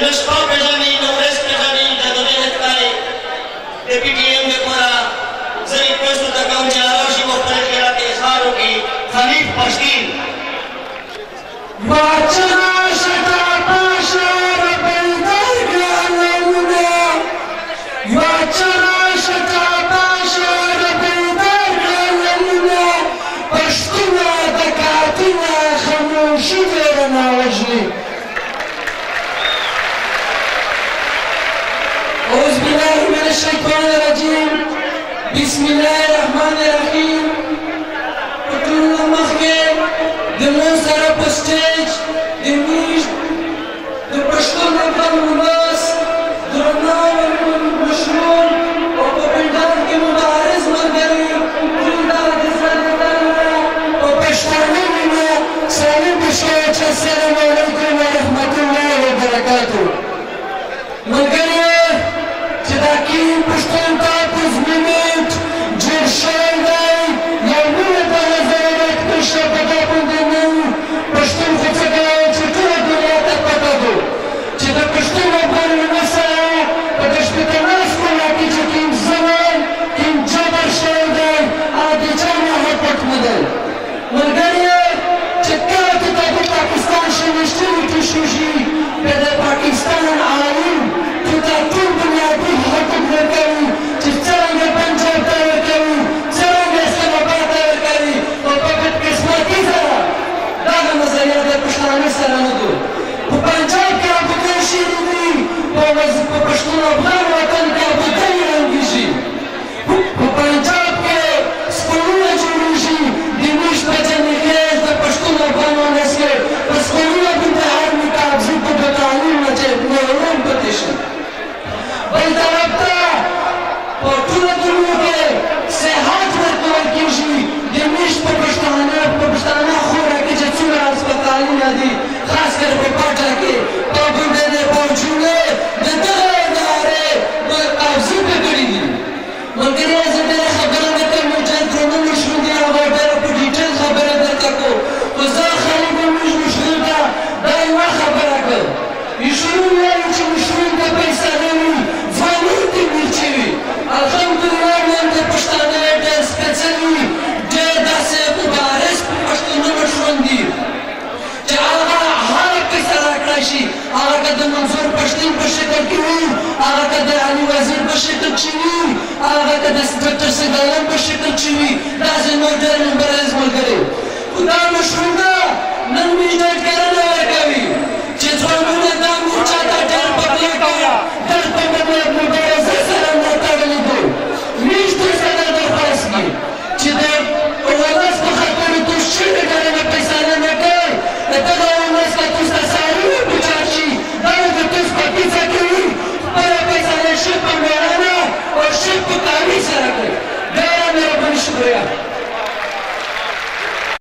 न شپه پېژني نه ورځ پېژني د دې هتکاري د پي ټي ایم لپاره زه ریکویسټ ورته کوم چې راشي او خپل خیالات اظهار وکړي. خلیف پښتین الشيطان الرجيم بسم الله الرحمن الرحيم وطول مخير د موسر په سټیج د میش د پښتون افغان ولس درناوی مشهور او په میدان کې مبارز ملګري ټول د زړه او پښتانه سلام بشو چې السلام علیکم ورحمت الله وبرکاته. ملګري Таким пуштом так изменить, джершайдай, я не позволят, пуша подобен дому, пуштом хотя бы чуть-чуть отдулята потоду. Чего пуштом оборву насая, подожди ты нас, моляки, ким завай, ким джабаршайдай, а дичана хапак модель. Маргария, чекка ты таки Пакистан шелестили тишужи, когда Пакистан алим, тут атум бунyaди ورکوي چې څرنګه پنجاب ته ورکوي څرنګه اسلامآباد ته ورکوي او په بدقسمتي سره دغه نظریه د پښتانه سره نه دو. په پنجاب کې ابوګۍ شوي دي په پښتون افغان وطن کې ابوګۍ رنګېږي. په پنجاب کې سکولونه جوړېږي د میش په جنګېز د پښتون افغانو نسل په سکولونه باندې هر نقاب ضد د تعلیم نه چې نورم پاتې شي. بل طرف ته په ټوله دنیا کې صحت ورکول کېږي د میش په پښتانه خوره کې چې څومره هسپتالونه دي خاص کر په پاټا کې پابندۍ د پوجونه د دغه ادارې قبضې پې کړي دي. ملګري زه ډېره خبره نه کوم چې درنو شروع دي هغه ډېره په ډیټیل خبره درته کوم خو زه خلک موږ مشهور ته دا یوه خبره کوم شروع وایي چې مشهور ته پیسه نه وي ځوانان دې میرچوي. الحمدلله نن د پښتانه ډېر سپېڅلي ډېر داسې مبارز پښتانه ژوند دي چې هغه هره پیسه راکړی شي هغه که د منظور پښتین په شکل کې وي هغه که د علي وزیر په شکل کې وي هغه که د ډاکټر سیدعالم په شکل کې وي داسې نور ډېر